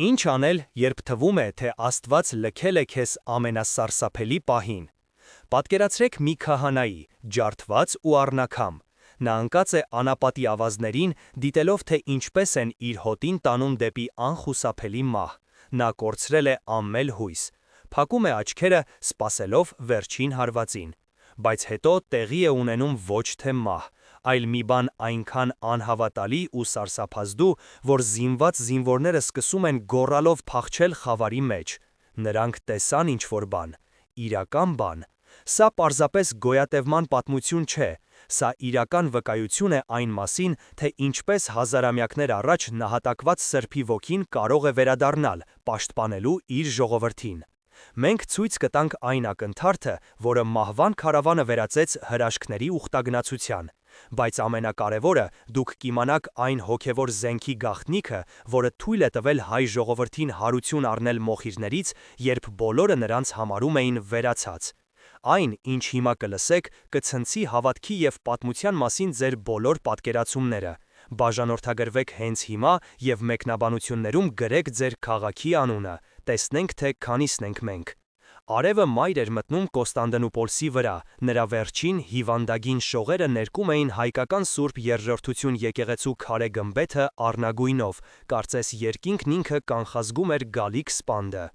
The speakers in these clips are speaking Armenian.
Ինչ անել, երբ թվում է, թե Աստված լքել է քեզ ամենասարսափելի պահին։ Պատկերացրեք մի քահանայի, ջարդված ու առնաքամ։ Նա ընկած է անապատի ավազներին, դիտելով, թե ինչպես են իր հոտին տանում դեպի անխուսափելի մահ։ Նա կորցրել է ամեն հույս։ Փակում է աչքերը, սպասելով վերջին հարվածին։ Բայց հետո տեղի է ունենում ոչ թե մահ, այլ մի բան այնքան անհավատալի ու սարսափազդու, որ զինված զինվորները սկսում են գոռալով փախչել խավարի մեջ։ Նրանք տեսան ինչ-որ բան, իրական բան։ Սա պարզապես գոյատևման պատմություն չէ, սա իրական վկայություն է այն մասին, թե ինչպես հազարամյակներ առաջ նահատակված սրբի ոգին կարող է վերադառնալ, պաշտպանելու իր ժողովրդին։ Մենք ցույց կտանք այն ակնթարթը, որը մահվան քարավանը վերածեց հրաշքների ուխտագնացության։ Բայց ամենակարևորը, դուք կիմանաք այն հոգևոր զենքի գաղտնիքը, որը թույլ է տվել հայ ժողովրդին հարություն առնել մոխիրներից, երբ բոլորը նրանց համարում էին վերացած։ Այն, ինչ հիմա կլսեք, կցնցի հավատքի և պատմության մասին ձեր բոլոր պատկերացումները։ Բաժանորդագրվեք հենց հիմա և մեկնաբանություններում գրեք ձեր քաղաքի անունը, տեսնենք, թե քանիսն ենք մենք։ Արևը մայր էր մտնում Կոստանդնուպոլսի վրա, նրա վերջին հիվանդագին շողերը ներկում էին հայկական Սուրբ Երրորդություն եկեղեցու քարե գմբեթը առնագույնով, կարծես երկինքն ինքը կանխազգում էր գալիք սպանդը։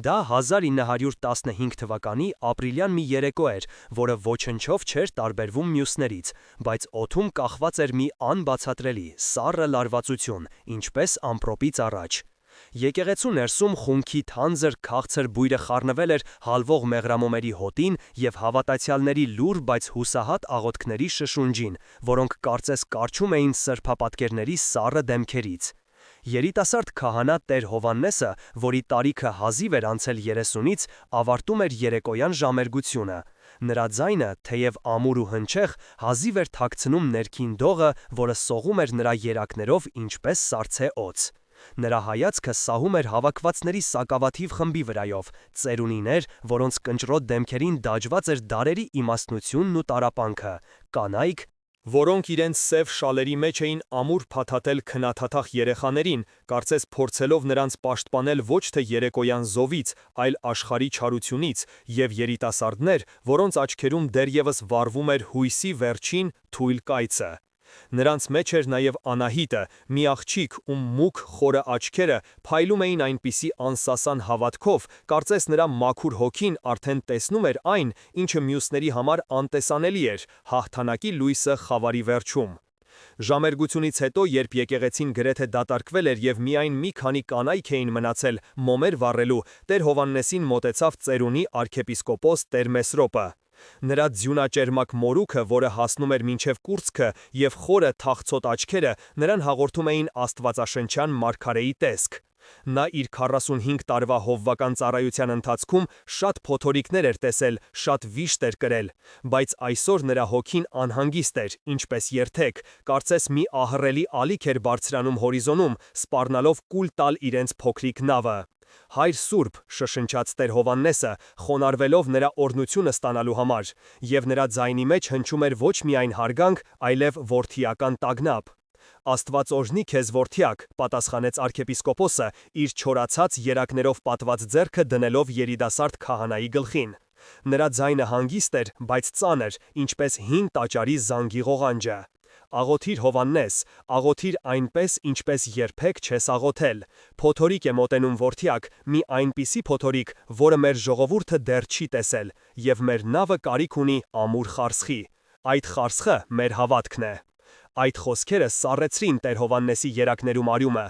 Դա 1915 թվականի ապրիլյան մի երեկո էր, որը ոչնչով չէր տարբերվում մյուսներից, բայց օդում կախված էր մի անբացատրելի, սառը լարվածություն, ինչպես ամպրոպից առաջ։ Եկեղեցու ներսում խունքի թանձր քաղցր բույրը խառնվել էր հալվող մեղրամոմերի հոտին և հավատացյալների լուռ, բայց հուսահատ աղոթքների շշունջին, որոնք կարծես կառչում էին սրբապատկերների սառը դեմքերից։ Երիտասարդ քահանա Տեր Հովհաննեսը, որի տարիքը հազիվ էր անցել 30-ից, ավարտում էր երեկոյան ժամերգությունը։ Նրա ձայնը, թեև ամուր ու հնչեղ, հազիվ էր թաքցնում ներքին դողը, որը սողում էր նրա երակներով ինչպես սառցե օձ։ Նրա հայացքը սահում էր հավաքվածների սակավաթիվ խմբի վրայով, ծերունիներ, որոնց կնճռոտ դեմքերին դաջված էր դարերի իմաստնությունն ու տառապանքը, կանայք, որոնք իրենց սև շալերի մեջ էին ամուր փաթաթել քնաթաթախ երեխաներին, կարծես փորձելով նրանց պաշտպանել ոչ թե երեկոյան զովից, այլ աշխարհի չարությունից, և երիտասարդներ, որոնց աչքերում դեռևս վառվում էր հույսի վերջին, թույլ կայծը։ Նրանց մեջ էր նաև Անահիտը, մի աղջիկ, ում մուգ խորը աչքերը փայլում էին այնպիսի անսասան հավատքով, կարծես նրա մաքուր հոգին արդեն տեսնում էր այն, ինչը մյուսների համար անտեսանելի էր, հաղթանակի լույսը խավարի վերջում։ Ժամերգությունից հետո, երբ եկեղեցին գրեթե դատարկվել էր և միայն մի քանի կանայք էին մնացել մոմեր վառելու, Տեր Հովհաննեսին մոտեցավ ծերունի արքեպիսկոպոս Տեր Մեսրոպը։ Նրա ձյունաճերմակ մորուքը, որը հասնում էր մինչև կուրծքը, և խորը թախծոտ աչքերը նրան հաղորդում էին աստվածաշնչյան մարգարեի տեսք։ Նա իր 45 տարվա հովվական ծառայության ընթացքում շատ փոթորիկներ էր տեսել, շատ վիշտ էր կրել, բայց այսօր նրա հոգին անհանգիստ էր, ինչպես երթեք, կարծես մի ահռելի ալիք էր բարձրանում հորիզոնում, սպառնալով կուլ տալ իրենց փոքրիկ նավը։ Հայր Սուրբ, շշնչաց Տեր Հովհաննեսը, խոնարհվելով նրա օրհնությունը ստանալու համար, և նրա ձայնի մեջ հնչում էր ոչ միայն հարգանք, այլև որդիական տագնապ։ Աստված օրհնի քեզ, որդյակ, պատասխանեց արքեպիսկոպոսը, իր չորացած երակներով պատված ձեռքը դնելով երիտասարդ քահանայի գլխին։ Նրա ձայնը հանգիստ էր, բայց ծանր, ինչպես հին տաճարի զանգի ղողանջը։ Աղոթիր Հովհաննես, աղոթիր այնպես, ինչպես երբեք չես աղոթել։ Փոթորիկ է մոտենում, որդյակ, մի այնպիսի փոթորիկ, որը մեր ժողովուրդը դեռ չի տեսել, և մեր նավը կարիք ունի ամուր խարսխի։ Այդ խարսխը մեր հավատքն է։ Այդ խոսքերը սառեցրին Տեր Հովհաննեսի երակներում արյումը։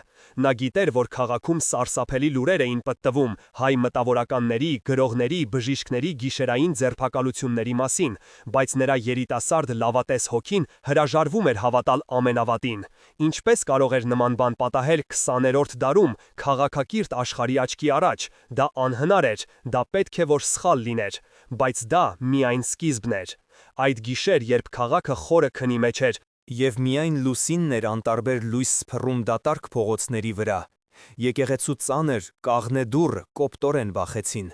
Նա գիտեր, որ քաղաքում սարսափելի լուրեր էին պտտվում հայ մտավորականների, գրողների, բժիշկների գիշերային ձերբակալությունների մասին, բայց նրա երիտասարդ լավատես հոգին հրաժարվում էր հավատալ ամենավատին։ Ինչպես կարող էր նման բան պատահել 20-րդ դարում, քաղաքակիրթ աշխարհի աչքի առաջ։ Դա անհնար էր, դա պետք է որ սխալ լիներ, բայց դա միայն սկիզբն էր։ Այդ գիշեր, երբ քաղաքը խորը քնի մեջ էր, և միայն լուսինն էր անտարբեր լույս սփռում դատարկ փողոցների վրա, եկեղեցու ծանր, կաղնե դուռը կոպտորեն բախեցին։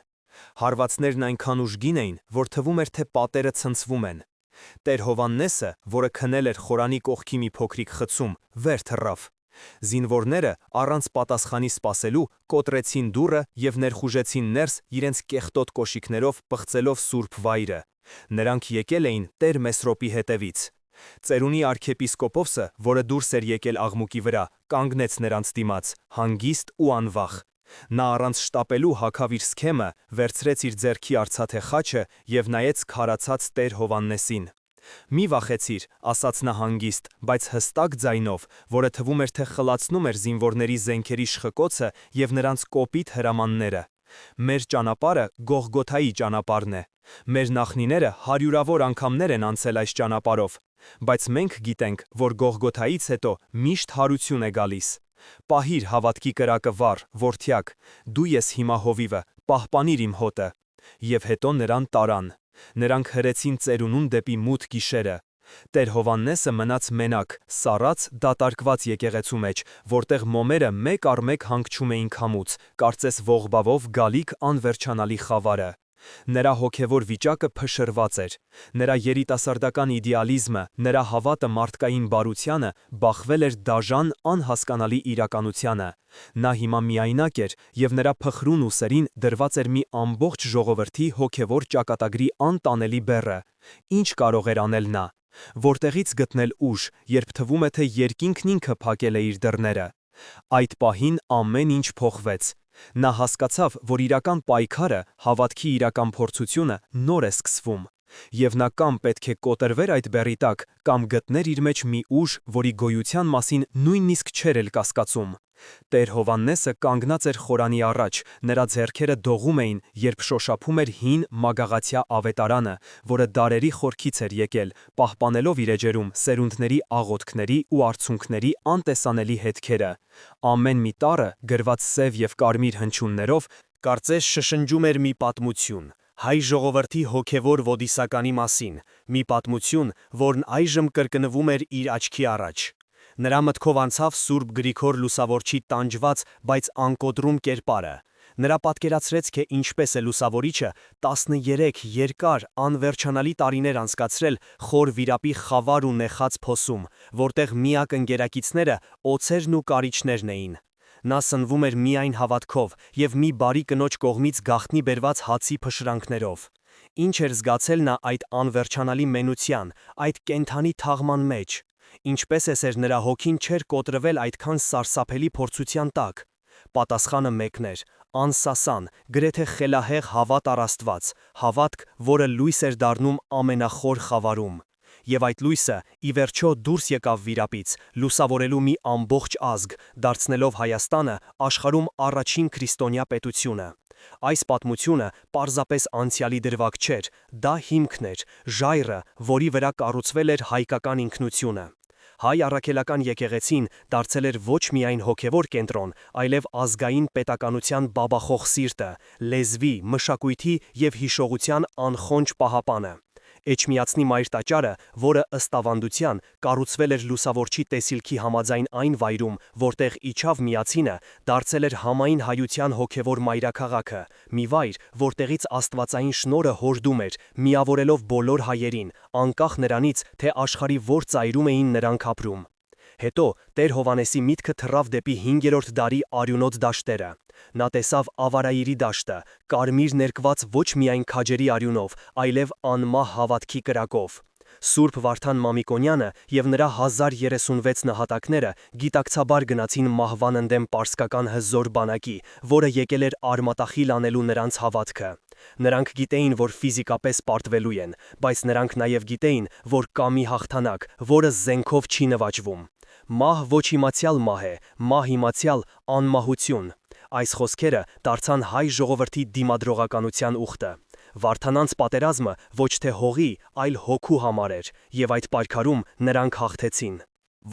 Հարվածներն այնքան ուժգին էին, որ թվում էր, թե պատերը ցնցվում են։ Տեր Հովհաննեսը, որը քնել էր խորանի կողքի մի փոքրիկ խցում, վեր թռավ։ Զինվորները առանց պատասխանի սպասելու կոտրեցին դուռը և ներխուժեցին ներս իրենց կեղտոտ կոշիկներով պղծելով սուրբ վայրը։ Նրանք եկել էին Տեր Մեսրոպի հետևից։ Ծերունի արքեպիսկոպոսը, որը դուրս էր եկել աղմուկի վրա, կանգնեց նրանց դիմաց, հանգիստ ու անվախ։ Նա առանց շտապելու հագավ իր սքեմը, վերցրեց իր ձեռքի արծաթե խաչը և նայեց քարացած Տեր Հովհաննեսին։ «Մի վախեցիր», ասաց նա հանգիստ, բայց հստակ ձայնով, որը թվում էր, թե խլացնում էր զինվորների զենքերի շխկոցը և նրանց կոպիտ հրամանները։ «Մեր ճանապարհը Գողգոթայի ճանապարհն է։ Մեր նախնիները հարյուրավոր անգամներ են անցել այս ճանապարհով, բայց մենք գիտենք, որ Գողգոթայից հետո միշտ հարություն է գալիս։ Պահիր հավատքի կրակը վառ, որդյակ, դու ես հիմա հովիվը, պահպանիր իմ հոտը»։ Եվ հետո նրան տարան։ Նրանք հրեցին ծերունուն դեպի մութ գիշերը։ Տեր Հովհաննեսը մնաց մենակ, սառած, դատարկված եկեղեցու մեջ, որտեղ մոմերը մեկ առ մեկ հանգչում էին քամուց, կարծես ողբավով գալիք անվերջանալի խավարը։ Նրա հոգևոր վիճակը փշրված էր։ Նրա երիտասարդական իդեալիզմը, նրա հավատը մարդկային բարությանը բախվել էր դաժան, անհասկանալի իրականությանը։ Նա հիմա միայնակ էր, և նրա փխրուն ուսերին դրված էր մի ամբողջ ժողովրդի հոգևոր ճակատագրի անտանելի բեռը։ Ինչ կարող էր անել նա։ Որտեղից գտնել ուժ, երբ թվում է, թե երկինքն ինքը փակել է իր դռները։ Այդ պահին ամեն ինչ փոխվեց։ Նա հասկացավ, որ իրական պայքարը, հավատքի իրական փորձությունը նոր է սկսվում։ Եվ նա կամ պետք է կոտրվեր այդ բեռի տակ, կամ գտներ իր մեջ մի ուժ, որի գոյության մասին նույնիսկ չէր էլ կասկածում։ Տեր Հովհաննեսը կանգնած էր խորանի առաջ, նրա ձեռքերը դողում էին, երբ շոշափում էր հին մագաղաթյա ավետարանը, որը դարերի խորքից էր եկել, պահպանելով իր էջերում սերունդների աղոթքների ու արցունքների անտեսանելի հետքերը։ Ամեն մի տառը, գրված սև և կարմիր հնչյուններով, կարծես շշնջում էր մի պատմություն, հայ ժողովրդի հոգևոր ոդիսականի մասին, մի պատմություն, որն այժմ կրկնվում էր իր աչքի առաջ։ Նրա մտքով անցավ Սուրբ Գրիգոր Լուսավորչի տանջված, բայց անկոտրում կերպարը։ Նրա պատկերացրեց, թե ինչպես է Լուսավորիչը 13 երկար, անվերջանալի տարիներ անցկացրել խոր վիրապի խավար ու նեխած փոսում, որտեղ միակ ընկերակիցները օձերն ու կարիճներն էին։ Նա սնվում էր միայն հավատքով և մի բարի կնոջ կողմից գաղտնի բերված հացի փշրանքներով։ Ինչ էր զգացել նա այդ անվերջանալի մենության, այդ կենդանի թաղման մեջ։ Ինչպես էր նրա հոգին չէր կոտրվել այդքան սարսափելի փորձության տակ։ Պատասխանը մեկն էր՝ անսասան, գրեթե խելահեղ հավատ առ Աստված, հավատք, որը լույս էր դառնում ամենախոր խավարում։ Եվ այդ լույսը, ի վերջո, դուրս եկավ վիրապից, լուսավորելու մի ամբողջ ազգ, դարձնելով Հայաստանը աշխարհում առաջին քրիստոնյա պետությունը։ Այս պատմությունը պարզապես անցյալի դրվագ չէր, դա հիմքն էր, ժայռը, որի վրա կառուցվել էր հայկական ինքնությունը։ Հայ առաքելական եկեղեցին դարձել էր ոչ միայն հոգևոր կենտրոն, այլև ազգային պետականության բաբախող սիրտը, լեզվի, մշակույթի և հիշողության անխոնջ պահապանը։ Էջմիածնի մայր տաճարը, որը ըստ ավանդության կառուցվել էր Լուսավորչի տեսիլքի համաձայն այն վայրում, որտեղ իջավ Միածինը, դարձել էր համայն հայության հոգևոր մայրաքաղաքը, մի վայր, որտեղից աստվածային շնորհը հորդում էր, միավորելով բոլոր հայերին, անկախ նրանից, թե աշխարհի որ ծայրում էին նրանք ապրում։ Հետո Տեր Հովհաննեսի միտքը թռավ դեպի 5-րդ դարի արյունոտ դաշտերը։ Նա տեսավ Ավարայիրի դաշտը, կարմիր ներկված ոչ միայն քաջերի արյունով, այլև անմահ հավատքի կրակով։ Սուրբ Վարդան Մամիկոնյանը և նրա 1036 նահատակները գիտակցաբար գնացին մահվան ընդդեմ պարսկական հզոր բանակի, որը եկել էր արմատախիլ անելու նրանց հավատքը։ Նրանք գիտեին, որ ֆիզիկապես պարտվելու են, բայց նրանք նաև գիտեին, որ կա մի հաղթանակ, որը զենքով չի նվաճվում։ Մահ ոչ իմացյալ մահ է, մահ իմացյալ անմահություն։ Այս խոսքերը դարձան հայ ժողովրդի դիմադրողականության ուխտը։ Վարդանանց պատերազմը ոչ թե հողի, այլ հոգու համար էր, և այդ պայքարում նրանք հաղթեցին։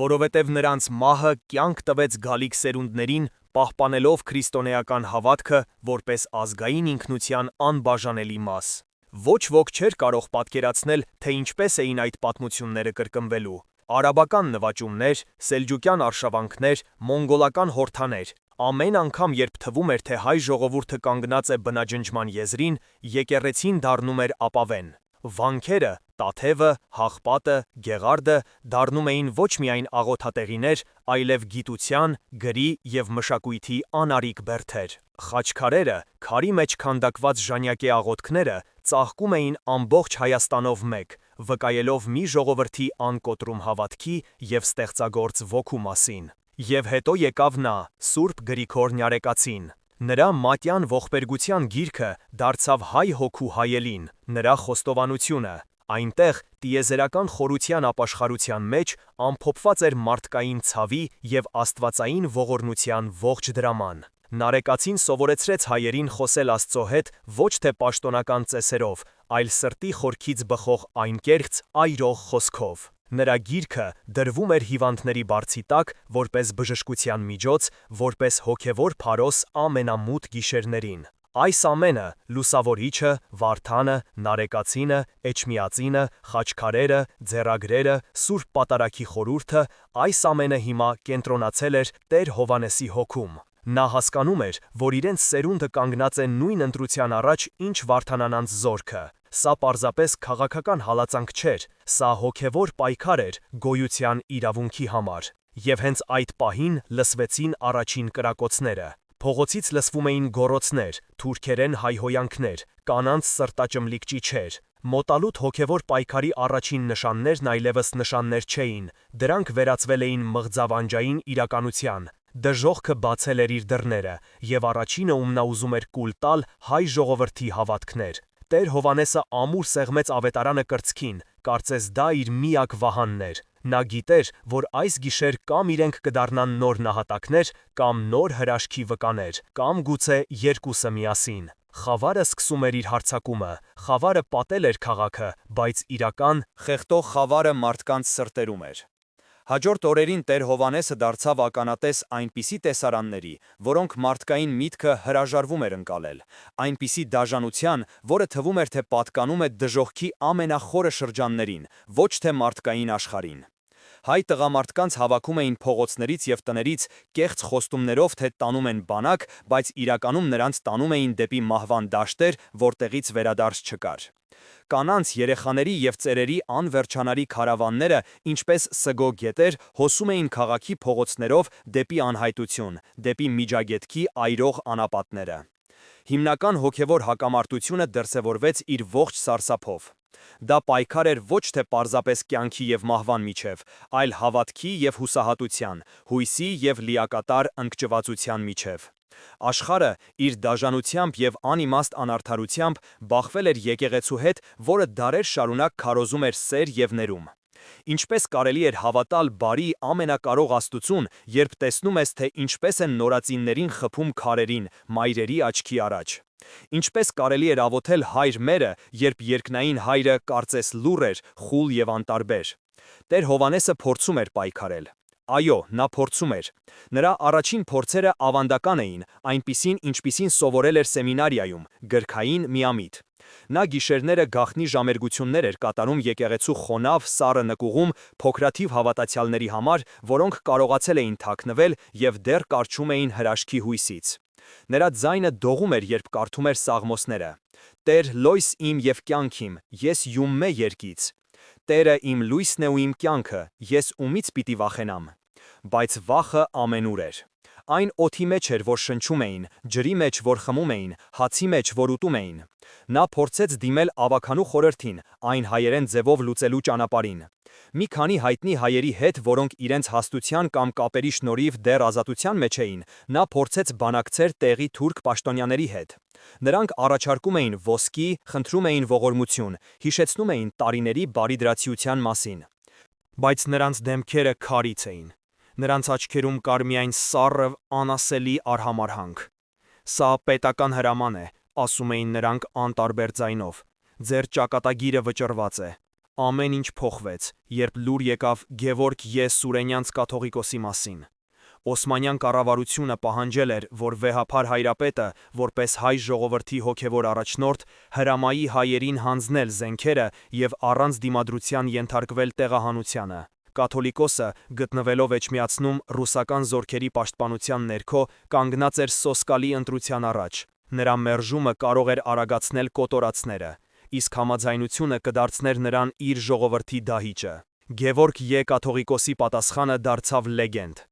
Որովհետև նրանց մահը կյանք տվեց գալիք սերունդներին, պահպանելով քրիստոնեական հավատքը որպես ազգային ինքնության անբաժանելի մաս։ Ոչ ոք չէր կարող պատկերացնել, թե ինչպես էին այդ պատմությունները կրկնվելու։ Արաբական նվաճումներ, սելջուկյան արշավանքներ, մոնգոլական հորդաներ։ Ամեն անգամ, երբ թվում էր, թե հայ ժողովուրդը կանգնած է բնաջնջման եզրին, եկեղեցին դառնում էր ապավեն։ Վանքերը, տաթևը, հաղպատը, գեղարդը դառնում էին ոչ միայն աղոթատեղիներ, այլև գիտության, գրի և մշակույթի անարիք բերդեր։ Խաչքարերը, քարի մեջ քանդակված ժանյակե աղոթքները ծաղկում էին ամբողջ Հայաստանով մեկ, վկայելով մի ժողովրդի անկոտրում հավատքի և ստեղծագործ ոգու մասին։ Եվ հետո եկավ նա, Սուրբ Գրիգոր Նյարեկացին։ Նրա մատյան ողբերգության գիրքը դարձավ հայ հոգու հայելին, նրա խոստովանությունը։ Այնտեղ տիեզերական խորության ապաշխարության մեջ ամփոփված էր մարդկային ցավի և աստվածային ողորմության ողջ դրաման։ Նարեկացին սովորեցրեց հայերին խոսել Աստծո հետ ոչ թե պաշտոնական ծեսերով, այլ սրտի խորքից բխող անկեղծ, այրող խոսքով։ Նրա գիրքը դրվում էր հիվանդների բարձի տակ որպես բժշկության միջոց, որպես հոգևոր փարոս ամենամութ գիշերներին։ Այս ամենը՝ լուսավորիչը, վարդանը, նարեկացինը, էջմիածինը, խաչքարերը, ձեռագրերը, Սուրբ Պատարագի խորհուրդը, այս ամենը հիմա կենտրոնացել էր Տեր Հովհաննեսի հոգում։ Նա հասկանում էր, որ իրենց սերունդը կանգնած է նույն ընտրության առաջ, ինչ Վարդանանանց զորքը։ Սա պարզապես քաղաքական հալածանք չէր, սա հոգևոր պայքար էր գոյության իրավունքի համար։ Եվ հենց այդ պահին լսվեցին առաջին կրակոցները։ Փողոցից լսվում էին գոռոցներ, թուրքերեն հայհոյանքներ, կանանց սրտաճմլիկ ճիչեր։ Մոտալուտ հոգևոր պայքարի առաջին նշաններն այլևս նշաններ չէին, դրանք վերածվել էին մղձավանջային իրականության։ Դժոխքը բացել էր իր դռները, և առաջինը, ում նա ուզում էր կուլ տալ, հայ ժողովրդի հավատքն էր։ Տեր Հովհաննեսը ամուր սեղմեց ավետարանը կրծքին, կարծես դա իր միակ վահանն էր։ Նա գիտեր, որ այս գիշեր կամ իրենք կդառնան նոր նահատակներ, կամ նոր հրաշքի վկաներ, կամ գուցե երկուսը միասին։ Խավարը սկսում էր իր հարձակումը, խավարը պատել էր քաղաքը, բայց իրական, խեղդող խավարը մարդկանց սրտերում էր։ Հաջորդ օրերին Տեր Հովհաննեսը դարձավ ականատես այնպիսի տեսարանների, որոնք մարդկային միտքը հրաժարվում էր ընկալել, այնպիսի դաժանության, որը թվում էր, թե պատկանում է դժոխքի ամենախորը շրջաններին, ոչ թե մարդկային աշխարհին։ Հայ տղամարդկանց հավաքում էին փողոցներից և տներից կեղծ խոստումներով, թե տանում են բանակ, բայց իրականում նրանց տանում էին դեպի մահվան դաշտեր, որտեղից վերադարձ չկար։ Կանանց, երեխաների և ծերերի անվերջանալի քարավանները, ինչպես սգո գետեր, հոսում էին քաղաքի փողոցներով դեպի անհայտություն, դեպի Միջագետքի այրող անապատները։ Հիմնական հոգևոր հակամարտությունը դրսևորվեց իր ողջ սարսափով։ Դա պայքար էր ոչ թե պարզապես կյանքի և մահվան միջև, այլ հավատքի և հուսահատության, հույսի և լիակատար ընկճվածության միջև։ Աշխարհը իր դաժանությամբ և անիմաստ անարդարությամբ բախվել էր եկեղեցու հետ, որը դարեր շարունակ քարոզում էր սեր և ներում։ Ինչպես կարելի էր հավատալ բարի ամենակարող Աստծուն, երբ տեսնում ես, թե ինչպես են նորածիններին խփում քարերին, մայրերի աչքի առաջ։ Ինչպես կարելի էր աղոթել Հայր մերը, երբ երկնային Հայրը կարծես լուռ էր, խուլ և անտարբեր։ Տեր Հովհաննեսը փորձում էր պայքարել։ Այո, նա փորձում էր։ Նրա առաջին փորձերը ավանդական էին, այնպիսին, ինչպիսին սովորել էր սեմինարիայում, գրքային, միամիտ։ Նա գիշերները գաղտնի ժամերգություններ էր կատարում եկեղեցու խոնավ, սառը նկուղում փոքրաթիվ հավատացյալների համար, որոնք կարողացել էին թաքնվել և դեռ կառչում էին հրաշքի հույսից։ Նրա ձայնը դողում էր, երբ կարդում էր Սաղմոսները։ Տեր լոյս իմ և կյանք իմ, ես յումմե երկից։ Տերը իմ լույսն է ու իմ կյանքը, ես ումից պիտի վախենամ։ Բայց վախը ամենուր էր։ Այն օդի մեջ էր, որ շնչում էին, ջրի մեջ, որ խմում էին, հացի մեջ, որ ուտում էին։ Նա փորձեց դիմել ավագանու խորհրդին, այն հայերեն ձևով լուծելու ճանապարհին։ Մի քանի հայտնի հայերի հետ, որոնք իրենց հաստության կամ կապերի շնորհիվ դեռ ազատության մեջ էին, նա փորձեց բանակցել տեղի թուրք պաշտոնյաների հետ։ Նրանք առաջարկում էին ոսկի, խնդրում էին ողորմություն, հիշեցնում էին տարիների բարիդրացիության մասին։ Բայց նրանց դեմքերը քարից էին։ Նրանց աչքերում կար միայն սառը, անասելի արհամարհանք։ Սա պետական հրաման է, ասում էին նրանք անտարբեր ձայնով։ Ձեր ճակատագիրը վճռված է։ Ամեն ինչ փոխվեց, երբ լուր եկավ Գևորգ Ե. Սուրենյանց կաթողիկոսի մասին։ Օսմանյան կառավարությունը պահանջել էր, որ վեհափար հայրապետը, որպես հայ ժողովրդի հոգևոր առաջնորդ, հրամայի հայերին հանձնել զենքերը և առանց դիմադրության ենթարկվել տեղահանությանը։ Կաթոլիկոսը, գտնվելով Էջմիածնում ռուսական զորքերի պաշտպանության ներքո, կանգնած էր սոսկալի ընտրության առաջ։ Նրա մերժումը կարող էր արագացնել կոտորածները։ իսկ համաձայնությունը կդարձներ նրան իր ժողովրդի դահիճը։ Գևորգ Ե. Կաթողիկոսի պատասխանը դարձավ լեգենդ։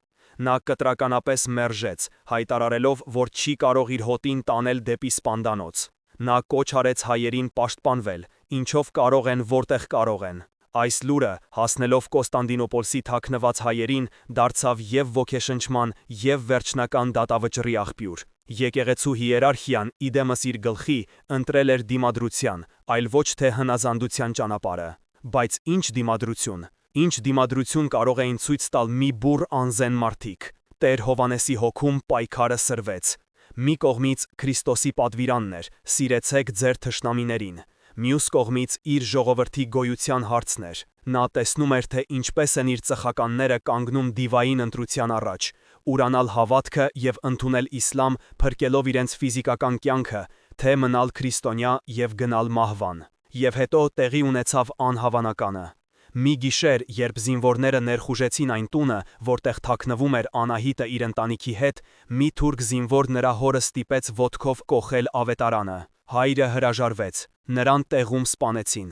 Նա կտրականապես մերժեց, հայտարարելով, որ չի կարող իր հոտին տանել դեպի սպանդանոց։ Նա կոչ արեց հայերին պաշտպանվել, ինչով կարող են, որտեղ կարող են։ Այս լուրը, հասնելով Կոստանդինոպոլսի թաքնված հայերին, դարձավ և ոգեշնչման, և վերջնական դատավճռի աղբյուր։ Եկեղեցու հիերարխիան, իդեմս իր գլխի, ընտրել էր դիմադրության, այլ ոչ թե հնազանդության ճանապարհը։ Բայց ինչ դիմադրություն։ Ինչ դիմադրություն կարող էին ցույց տալ մի բուռ անզեն մարդիկ։ Տեր Հովհաննեսի հոգում պայքարը սրվեց։ Մի կողմից Քրիստոսի պատվիրանն էր՝ սիրեցեք ձեր թշնամիներին։ Մյուս կողմից իր ժողովրդի գոյության հարցն էր։ Նա տեսնում էր, թե ինչպես են իր ծխականները կանգնում դիվային ընտրության առաջ, ուրանալ հավատքը և ընդունել իսլամ, փրկելով իրենց ֆիզիկական կյանքը, թե մնալ քրիստոնյա և գնալ մահվան։ Եվ հետո տեղի ունեցավ անհավանականը։ Մի գիշեր, երբ զինվորները ներխուժեցին այն տունը, որտեղ թաքնվում էր Անահիտը իր ընտանիքի հետ, մի թուրք զինվոր նրա հորը ստիպեց ոտքով կոխել ավետարանը։ Հայրը հրաժարվեց, նրան տեղում սպանեցին։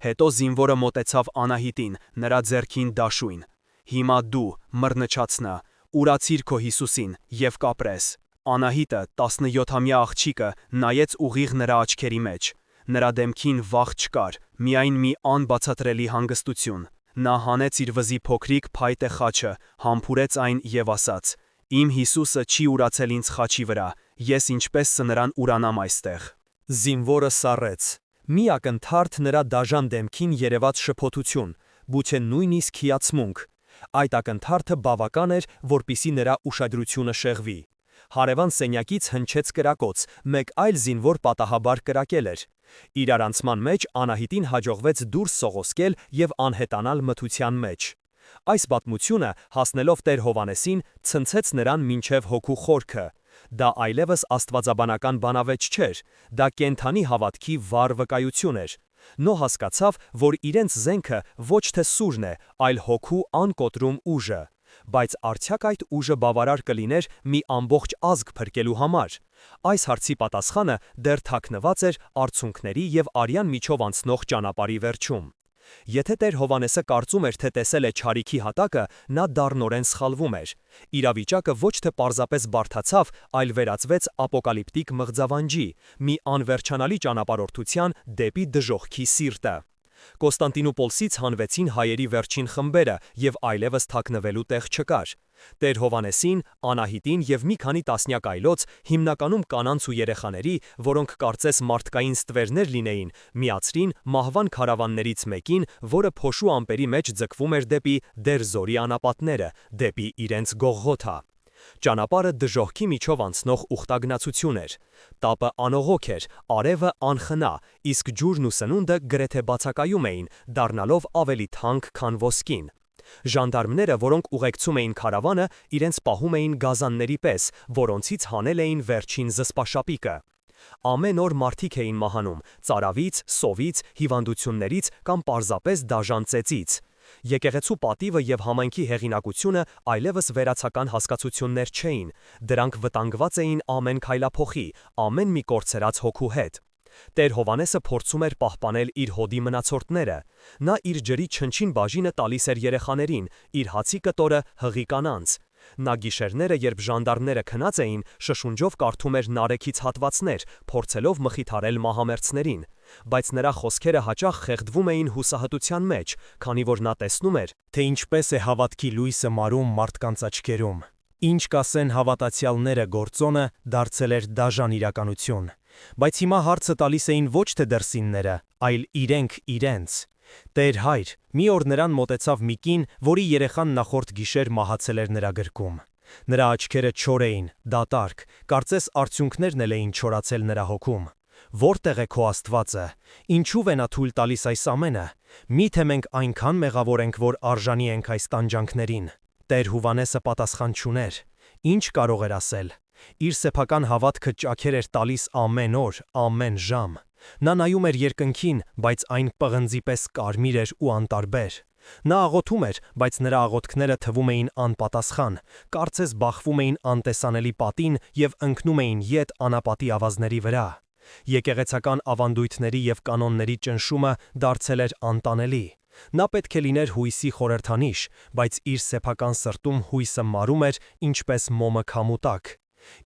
Հետո զինվորը մոտեցավ Անահիտին, նրա ձեռքին դաշույն։ Հիմա դու, մռնչացնա, ուրացիր քո Հիսուսին և կապրես։ Անահիտը, 17-ամյա աղջիկը, նայեց ուղիղ նրա աչքերի մեջ։ Նրա դեմքին վախ չկար, միայն մի անբացատրելի հանգստություն։ Նա հանեց իր վզի փոքրիկ փայտե խաչը, համբուրեց այն և ասաց. «Իմ Հիսուսը չի ուրացել ինձ խաչի վրա, ես ինչպես նրան ուրանամ այստեղ»։ Զինվորը սառեց։ Մի ակնթարթ նրա դաժան դեմքին երևաց շփոթություն, գուցե նույնիսկ հիացմունք։ Այդ ակնթարթը բավական էր, որպեսզի նրա ուշադրությունը շեղվի։ Հարևան սենյակից հնչեց կրակոց, մեկ այլ զինվոր պատահաբար կրակել էր։ Իրար անցման մեջ Անահիտին հաջողվեց դուրս սողոսկել և անհետանալ մթության մեջ։ Այս պատմությունը, հասնելով Տեր Հովհաննեսին, ցնցեց նրան մինչև հոգու խորքը։ Դա այլևս աստվածաբանական բանավեճ չէր, դա կենդանի հավատքի վառ վկայություն էր։ Նա հասկացավ, որ իրենց զենքը ոչ թե սուրն է, այլ հոգու անկոտրում ուժը։ Բայց արդյոք այդ ուժը բավարար կլիներ մի ամբողջ ազգ փրկելու համար։ Այս հարցի պատասխանը դեռ թաքնված էր արցունքների և արյան միջով անցնող ճանապարհի վերջում։ Եթե Տեր Հովհաննեսը կարծում էր, թե տեսել է չարիքի հատակը, նա դառնորեն սխալվում էր։ Իրավիճակը ոչ թե պարզապես բարդացավ, այլ վերածվեց ապոկալիպտիկ մղձավանջի, մի անվերջանալի ճանապարհորդության դեպի դժոխքի սիրտը։ Կոստանդինոպոլսից հանվեցին հայերի վերջին խմբերը, և այլևս թաքնվելու տեղ չկար։ Տեր Հովհաննեսին, Անահիտին և մի քանի տասնյակ այլոց, հիմնականում կանանց ու երեխաների, որոնք կարծես մարդկային ստվերներ լինեին, միացրին մահվան քարավաններից մեկին, որը փոշու ամպերի մեջ ձգվում էր դեպի Դեր Զորի անապատները, դեպի իրենց Գողգոթա։ Ճանապարհը դժոխքի միջով անցնող ուխտագնացություն էր։ Տապը անողոք էր, արևը անխնա, իսկ ջուրն ու սնունդը գրեթե բացակայում էին, դառնալով ավելի թանկ, քան ոսկին։ Ժանդարմները, որոնք ուղեկցում էին քարավանը, իրենց պահում էին գազանների պես, որոնցից հանել էին վերջին զսպաշապիկը։ Ամեն օր մարդիկ էին մահանում՝ ծարավից, սովից, հիվանդություններից կամ պարզապես դաժան ծեծից։ Եկեղեցու պատիվը և համայնքի հեղինակությունը այլևս վերացական հասկացություններ չէին, դրանք վտանգված էին ամեն քայլափոխի, ամեն մի կորցրած հոգու հետ։ Տեր Հովհաննեսը փորձում էր պահպանել իր հոդի մնացորդները։ Նա իր ջրի չնչին բաժինը տալիս էր երեխաներին, իր հացի կտորը հղի կանանց։ Նա գիշերները, երբ ժանդարմները քնած էին, շշունջով կարդում էր նարեքից հատվածներ, փորձելով մխիթարել մահամերձներին։ Բայց նրա խոսքերը հաճախ խեղդվում էին հուսահատության մեջ, քանի որ նա տեսնում էր, թե ինչպես է հավատքի լույսը մարում մարդկանց աչքերում։ Ինչ կասեն հավատացյալները գործոնը դարձել էր դաժան իրականություն։ Բայց հիմա հարցը տալիս էին ոչ թե դրսինները, այլ իրենք իրենց։ Տեր Հայր, մի օր նրան մոտեցավ մի կին, որի երեխան նախորդ գիշեր մահացել էր նրա գրկում։ Նրա աչքերը չոր էին, դատարկ, կարծես արդյունքներն էլ էին չորացել նրա հոգում։ Որտեղ է քո Աստվածը։ Ինչու՞վ է նա թույլ տալիս այս ամենը։ Միթե մենք այնքան մեղավոր ենք, որ արժանի ենք այս տանջանքներին։ Տեր Հովհաննեսը պատասխան չուներ։ Ինչ կարող էր ասել։ Իր սեփական հավատքը ճաքեր էր տալիս ամեն օր, ամեն ժամ։ Նա նայում էր երկնքին, բայց այն պղնձի պես կարմիր էր ու անտարբեր։ Նա աղոթում էր, բայց նրա աղոթքները թվում էին անպատասխան, կարծես բախվում էին անտեսանելի պատին և ընկնում էին ետ անապատի ավազների վրա։ Եկեղեցական ավանդույթների և կանոնների ճնշումը դարձել էր անտանելի։ Նա պետք է լիներ հույսի խորհրդանիշ, բայց իր սեփական սրտում հույսը մարում էր ինչպես մոմը քամու տակ։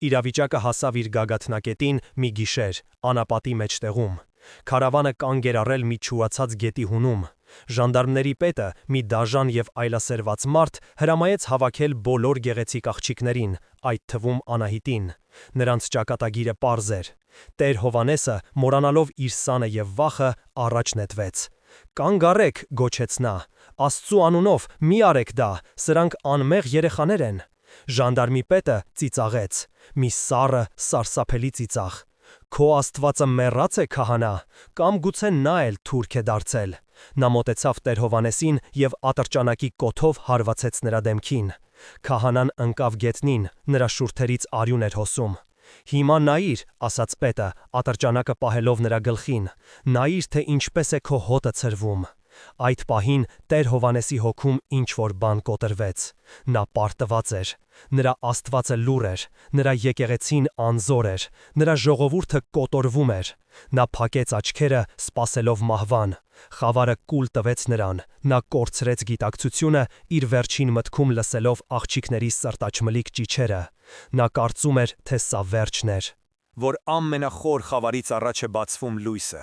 Իրավիճակը հասավ իր գագաթնակետին մի գիշեր, անապատի մեջտեղում։ Քարավանը կանգ էր առել մի չուացած գետի հունում։ Ժանդարմների պետը, մի դաժան և այլասերված մարդ, հրամայեց հավաքել բոլոր գեղեցիկ աղջիկներին, այդ թվում Անահիտին։ Նրանց ճակատագիրը պարզ էր։ Տեր Հովհաննեսը, մոռանալով իր սանը և վախը, առաջ նետվեց։ «Կանգ առեք», գոչեց նա, «Աստծու անունով մի արեք դա, սրանք անմեղ երեխաներ են»։ Ժանդարմի պետը ծիծաղեց։ Մի սառը, սարսափելի ծիծաղ։ «Քո Աստվածը մեռած է, քահանա, կամ գուցե նա էլ թուրք է դարձել»։ Նա մոտեցավ Տեր Հովհաննեսին և ատրճանակի կոթով հարվածեց նրա դեմքին։ Քահանան ընկավ գետնին, նրա շուրթերից արյուն էր հոսում։ «Հիմա նայիր», ասաց պետը, ատրճանակը պահելով նրա գլխին, «նայիր, թե ինչպես է քո հոտը ցրվում»։ Այդ պահին Տեր Հովհաննեսի հոգում ինչ-որ բան կոտրվեց։ Նա պարտված էր։ Նրա Աստվածը լուռ էր, նրա եկեղեցին անզոր էր, նրա ժողովուրդը կոտորվում էր։ Նա փակեց աչքերը, սպասելով մահվան։ Խավարը կուլ տվեց նրան, նա կորցրեց գիտակցությունը, իր վերջին մտքում լսելով աղջիկների սրտաճմլիկ ճիչերը։ Նա կարծում էր, թե սա վերջն էր, որ ամենախոր խավարից առաջ է բացվում լույսը։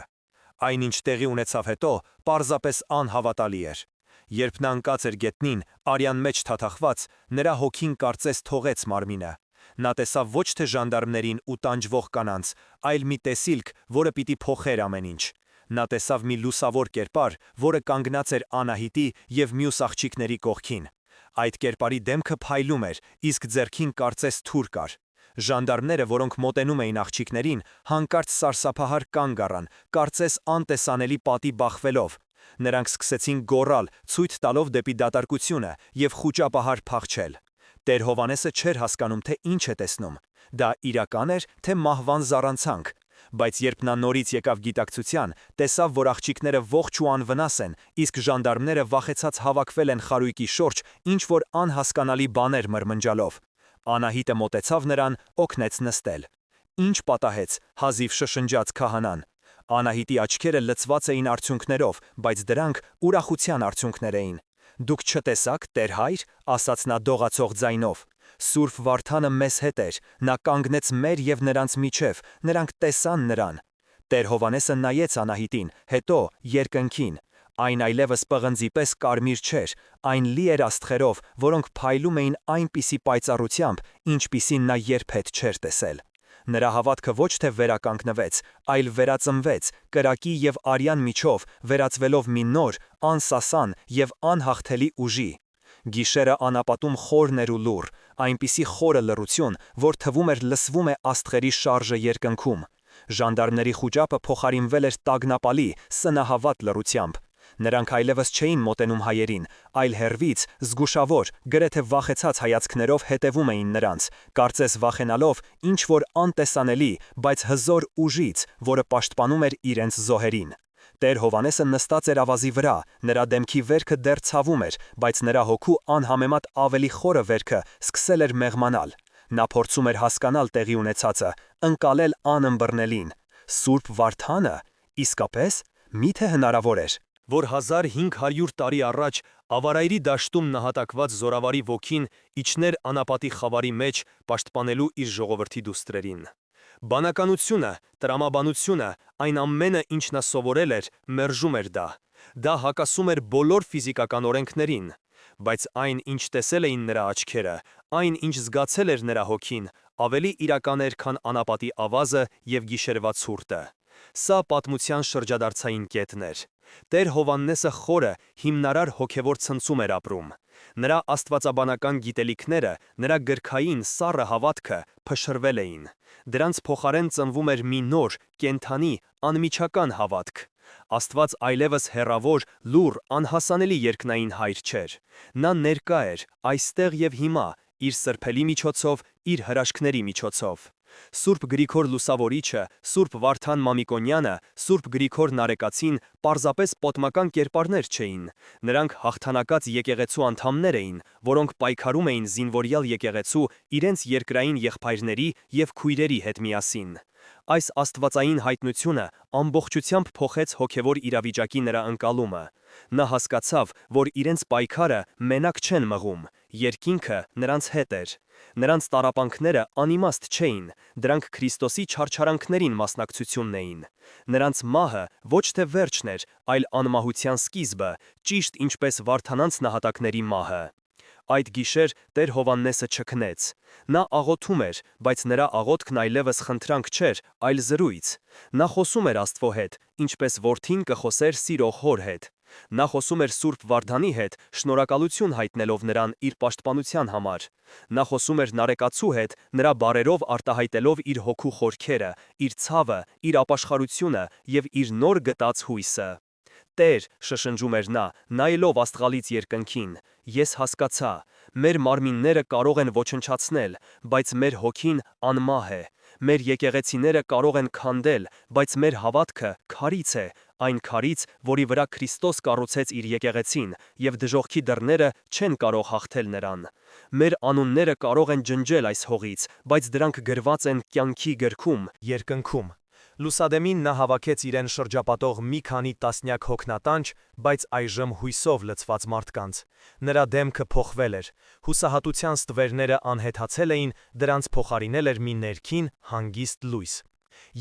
Այնինչ տեղի ունեցավ հետո, պարզապես անհավատալի էր։ Երբ նա ընկած էր գետնին, արյան մեջ թաթախված, նրա հոգին կարծես թողեց մարմինը։ Նա տեսավ ոչ թե ժանդարմներին ու տանջվող կանանց, այլ մի տեսիլք, որը պիտի փոխեր ամեն ինչ։ Նա տեսավ մի լուսավոր կերպար, որը կանգնած էր Անահիտի և մյուս աղջիկների կողքին։ Այդ կերպարի դեմքը փայլում էր, իսկ ձեռքին կարծես թուր կար։ Ժանդարմները, որոնք մոտենում էին աղջիկներին, հանկարծ սարսափահար կանգ առան, կարծես անտեսանելի պատի բախվելով։ Նրանք սկսեցին գոռալ, ցույց տալով դեպի դատարկությունը և խուճապահար փախչել։ Տեր Հովհաննեսը չէր հասկանում, թե ինչ է տեսնում։ Դա իրական էր, թե մահվան զառանցանք։ Բայց երբ նա նորից եկավ գիտակցության, տեսավ, որ աղջիկները ողջ ու անվնաս են, իսկ ժանդարմները վախեցած հավաքվել են խարույկի շուրջ, ինչ-որ անհասկանալի բաներ մրմնջալով։ Անահիտը մոտեցավ նրան, օգնեց նստել։ «Ինչ պատահեց», հազիվ շշնջաց քահանան։ Անահիտի աչքերը լցված էին արցունքներով, բայց դրանք ուրախության արցունքներ էին։ «Դուք չտեսաք, Տեր հայր», ասաց նա դողացող ձայնով։ «Սուրբ Վարդանը մեզ հետ էր, նա կանգնեց մեր և նրանց միջև, նրանք տեսան նրան»։ Տեր Հովհաննեսը նայեց Անահիտին, հետո երկնքին։ Այն այլևս պղնձի պես կարմիր չէր, այն լի էր աստղերով, որոնք փայլում էին այնպիսի պայծառությամբ, ինչպիսին նա երբեք չէր տեսել։ Նրա հավատքը ոչ թե վերականգնվեց, այլ վերածնվեց, կրակի և արյան միջով, վերածվելով մի նոր, անսասան և անհաղթելի ուժի։ Գիշերը անապատում խորն էր ու լուռ, այնպիսի խորը լռություն, որ թվում էր լսվում է աստղերի շարժը երկնքում։ Ժանդարմների խուճապը փոխարինվել էր տագնապալի, սնահավատ լռությամբ։ Նրանք այլևս չէին մոտենում հայերին, այլ հեռվից, զգուշավոր, գրեթե վախեցած հայացքներով հետևում էին նրանց, կարծես վախենալով ինչ-որ անտեսանելի, բայց հզոր ուժից, որը պաշտպանում էր իրենց զոհերին։ Տեր Հովհաննեսը նստած էր ավազի վրա, նրա դեմքի վերքը դեռ ցավում էր, բայց նրա հոգու անհամեմատ ավելի խորը վերքը սկսել էր մեղմանալ։ Նա փորձում էր հասկանալ տեղի ունեցածը, ընկալել անըմբռնելին։ Սուրբ Վարդանը, իսկապես, միթե հնարավոր էր, որ 1500 տարի առաջ ավարայրի դաշտում նահատակված զորավարի ոգին իջներ անապատի խավարի մեջ պաշտպանելու իր ժողովրդի դուստրերին։ Բանականությունը, տրամաբանությունը, այն ամենը, ինչ նա սովորել էր, մերժում էր դա։ Դա հակասում էր բոլոր ֆիզիկական օրենքներին։ Բայց այն, ինչ տեսել էին նրա աչքերը, այն, ինչ զգացել էր նրա հոգին, ավելի իրական էր, քան անապատի ավազը և գիշերվա ցուրտը։ Սա պատմության շրջադարձային կետն էր։ Տեր Հովհաննեսը խորը, հիմնարար հոգևոր ցնցում էր ապրում։ Նրա աստվածաբանական գիտելիքները, նրա գրքային սառը հավատքը փշրվել էին։ Դրանց փոխարեն ծնվում էր մի նոր, կենդանի, անմիջական հավատք։ Աստված այլևս հեռավոր, լուռ, անհասանելի երկնային հայր չէր։ Նա ներկա էր, այստեղ և հիմա, իր սրբելի միջոցով, իր հրաշքների միջոցով։ Սուրբ Գրիգոր Լուսավորիչը, Սուրբ Վարդան Մամիկոնյանը, Սուրբ Գրիգոր Նարեկացին պարզապես պատմական կերպարներ չէին, նրանք հաղթանակած եկեղեցու անդամներ էին, որոնք պայքարում էին զինվորյալ եկեղեցու իրենց երկրային եղբայրների և քույրերի հետ միասին։ Այս աստվածային հայտնությունը ամբողջությամբ փոխեց հոգևոր իրավիճակի նրա ընկալումը։ Նա հասկացավ, որ իրենց պայքարը մենակ չեն մղում, երկինքը նրանց հետ էր։ Նրանց տառապանքները անիմաստ չէին, դրանք Քրիստոսի չարչարանքներին մասնակցությունն էին։ Նրանց մահը ոչ թե վերջն էր, այլ անմահության սկիզբը, ճիշտ ինչպես Վարդանանց նահատակների մահը։ Այդ գիշեր Տեր Հովհաննեսը չքնեց։ Նա աղոթում էր, բայց նրա աղոթքն այլևս խնդրանք չէր, այլ զրույց։ Նա խոսում էր Աստծո հետ, ինչպես որդին կխոսեր սիրող հոր հետ։ Նա խոսում էր Սուրբ Վարդանի հետ, շնորհակալություն հայտնելով նրան իր պաշտպանության համար։ Նա խոսում էր Նարեկացու հետ, նրա բառերով արտահայտելով իր հոգու խորքերը, իր ցավը, իր ապաշխարությունը և իր նոր գտած հույսը։ Տեր, շշնջում էր նա, նայելով աստղալից երկնքին, ես հասկացա, մեր մարմինները կարող են ոչնչացնել, բայց մեր հոգին անմահ է, մեր եկեղեցիները կարող են քանդել, բայց մեր հավատքը քարից է, այն քարից, որի վրա Քրիստոս կառուցեց իր եկեղեցին, և դժոխքի դռները չեն կարող հաղթել նրան։ Մեր անունները կարող են ջնջել այս հողից, բայց դրանք գրված են կյանքի գրքում, երկնքում։ Լուսադեմին նա հավաքեց իրեն շրջապատող մի քանի տասնյակ հոգնատանչ, բայց այժմ հույսով լցված մարդկանց։ Նրա դեմքը փոխվել էր, հուսահատության ստվերները անհետացել էին, դրանց փոխարինել էր մի ներքին, հանգիստ լույս։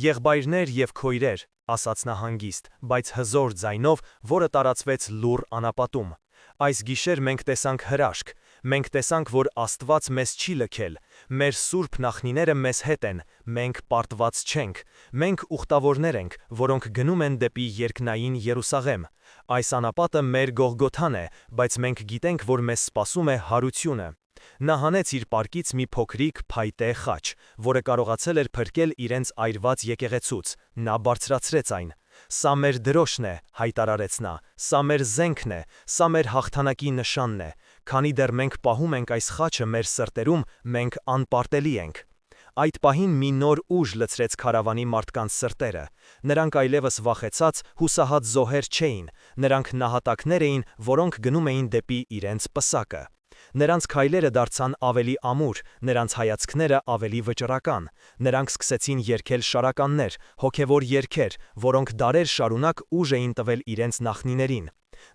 Եղբայրներ և քույրեր, ասաց նա հանգիստ, բայց հզոր ձայնով, որը տարածվեց լուռ անապատում։ Այս գիշեր մենք տեսանք հրաշք, մենք տեսանք, որ Աստված մեզ չի լքել, մեր սուրբ նախնիները մեզ հետ են, մենք պարտված չենք, մենք ուխտավորներ ենք, որոնք գնում են դեպի երկնային Երուսաղեմ։ Այս անապատը մեր Գողգոթան է, բայց մենք գիտենք, որ մեզ սպասում է հարությունը։ Նա հանեց իր պարկից մի փոքրիկ փայտե խաչ, որը կարողացել էր փրկել իրենց այրված եկեղեցուց, նա բարձրացրեց այն։ Սա մեր դրոշն է, հայտարարեց նա, սա մեր զենքն է, սա մեր հաղթանակի նշանն է, քանի դեռ մենք պահում ենք այս խաչը մեր սրտերում, մենք անպարտելի ենք։ Այդ պահին մի նոր ուժ լցրեց քարավանի մարդկանց սրտերը։ Նրանք այլևս վախեցած, հուսահատ զոհեր չէին, նրանք նահատակներ էին, որոնք գնում էին դեպի իրենց պսակը։ Նրանց քայլերը դարձան ավելի ամուր, նրանց հայացքները ավելի վճռական։ Նրանք սկսեցին երգել շարականներ, հոգևոր երգեր, որոնք դարեր շարունակ ուժ էին տվել իրենց նախնիներին։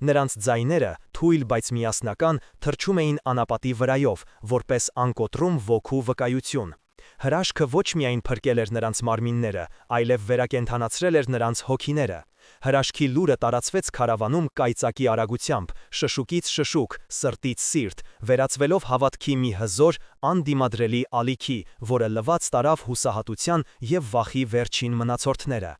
Նրանց ձայները, թույլ բայց միասնական, թռչում էին անապատի վրայով, որպես անկոտրում ոգու վկայություն։ Հրաշքը ոչ միայն փրկել էր նրանց մարմինները, այլև վերակենդանացրել էր նրանց հոգիները։ Հրաշքի լուրը տարածվեց քարավանում կայծակի արագությամբ, շշուկից շշուկ, սրտից սիրտ, վերածվելով հավատքի մի հզոր, անդիմադրելի ալիքի, որը լված տարավ հուսահատության և վախի վերջին մնացորդները։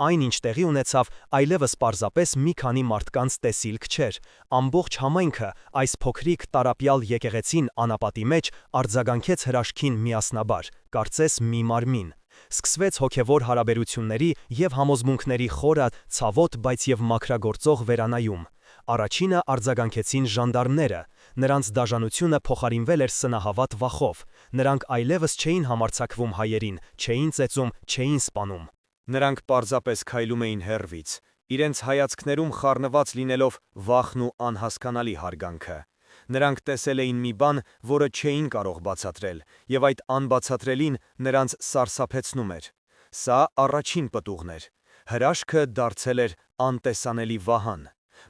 Այն, ինչ տեղի ունեցավ, այլևս պարզապես մի քանի մարդկանց տեսիլք չէր։ Ամբողջ համայնքը, այս փոքրիկ տարապյալ եկեղեցին անապատի մեջ արձագանքեց հրաշքին միասնաբար, կարծես մի մարմին։ Սկսվեց հոգևոր հարաբերությունների և համոզմունքների խորը, ցավոտ, բայց և մաքրագործող վերանայում։ Առաջինը արձագանքեցին ժանդարմները, նրանց դաժանությունը փոխարինվել էր սնահավատ վախով, նրանք այլևս չէին համարձակվում հայերին, չէին ծեծում, չէին սպանում։ Նրանք պարզապես քայլում էին հեռվից, իրենց հայացքներում խառնված լինելով վախն ու անհասկանալի հարգանքը։ Նրանք տեսել էին մի բան, որը չէին կարող բացատրել, և այդ անբացատրելին նրանց սարսափեցնում էր։ Սա առաջին պտուղն էր։ Հրաշքը դարձել էր անտեսանելի վահան։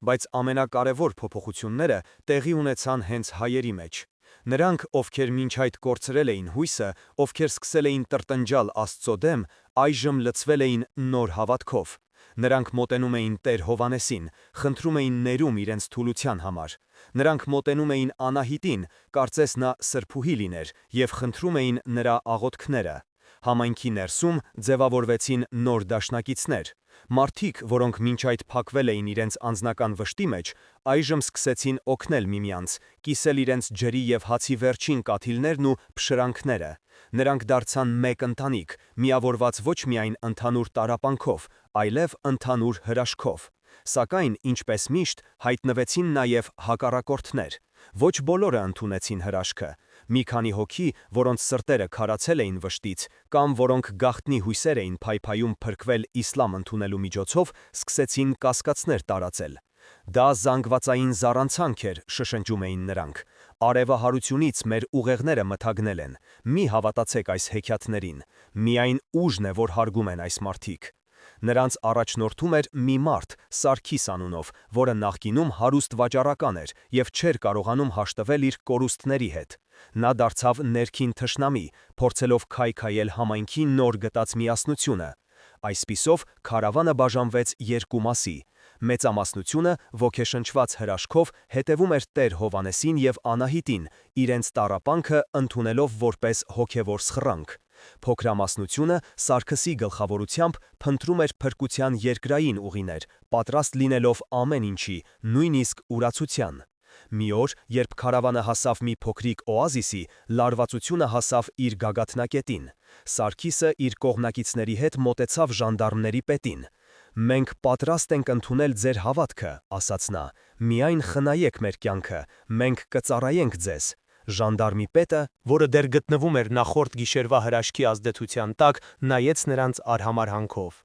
Բայց ամենակարևոր փոփոխությունները տեղի ունեցան հենց հայերի մեջ։ Նրանք, ովքեր մինչ այդ կորցրել էին հույսը, ովքեր սկսել էին տրտնջալ Աստծո դեմ, այժմ լցվել էին նոր հավատքով։ Նրանք մոտենում էին Տեր Հովհաննեսին, խնդրում էին ներում իրենց թուլության համար։ Նրանք մոտենում էին Անահիտին, կարծես նա սրբուհի լիներ, և խնդրում էին նրա աղոթքները։ Համայնքի ներսում ձևավորվեցին նոր դաշնակիցներ։ Մարդիկ, որոնք մինչ այդ փակվել էին իրենց անձնական վշտի մեջ, այժմ սկսեցին օգնել միմյանց, կիսել իրենց ջրի և հացի վերջին կաթիլներն ու փշրանքները։ Նրանք դարձան մեկ ընտանիք, միավորված ոչ միայն ընդհանուր տառապանքով, այլև ընդհանուր հրաշքով։ Սակայն, ինչպես միշտ, հայտնվեցին նաև հակառակորդներ։ Ոչ բոլորը ընդունեցին հրաշքը։ մի քանի հոգի, որոնց սրտերը քարացել էին վշտից, կամ որոնք գաղտնի հույսեր էին փայփայում փրկվել իսլամ ընդունելու միջոցով, սկսեցին կասկածներ տարածել։ Դա զանգվածային զառանցանք էր, շշնջում էին նրանք։ Արևահարությունից մեր ուղեղները մթագնել են։ Մի հավատացեք այս հեքիաթներին։ Միայն ուժն է, որ հարգում են այս մարդիկ։ Նրանց առաջնորդում էր մի մարդ, Սարգիս անունով, որը նախկինում հարուստ վաճառական էր և չէր կարողանում հաշտվել իր կորուստների հետ։ Նա դարձավ ներքին թշնամի, փորձելով քայքայել համայնքի նոր գտած միասնությունը։ Այսպիսով քարավանը բաժանվեց երկու մասի։ Մեծամասնությունը ոգեշնչված հրաշքով հետևում էր Տեր Հովհաննեսին և Անահիտին, իրենց տառապանքը ընդունելով որպես հոգևոր սխրանք։ Փոքրամասնությունը Սարգսի գլխավորությամբ փնտրում էր փրկության երկրային ուղիներ, պատրաստ լինելով ամեն ինչի, նույնիսկ ուրացության։ Մի օր, երբ քարավանը հասավ մի փոքրիկ օազիսի, լարվածությունը հասավ իր գագաթնակետին։ Սարգիսը իր կողմնակիցների հետ մոտեցավ ժանդարմների պետին։ «Մենք պատրաստ ենք ընդունել ձեր հավատքը», ասաց նա, «միայն խնայեք մեր կյանքը, մենք կծառայենք ձեզ»։ Ժանդարմի պետը, որը դեռ գտնվում էր նախորդ գիշերվա հրաշքի ազդեցության տակ, նայեց նրանց արհամարհանքով։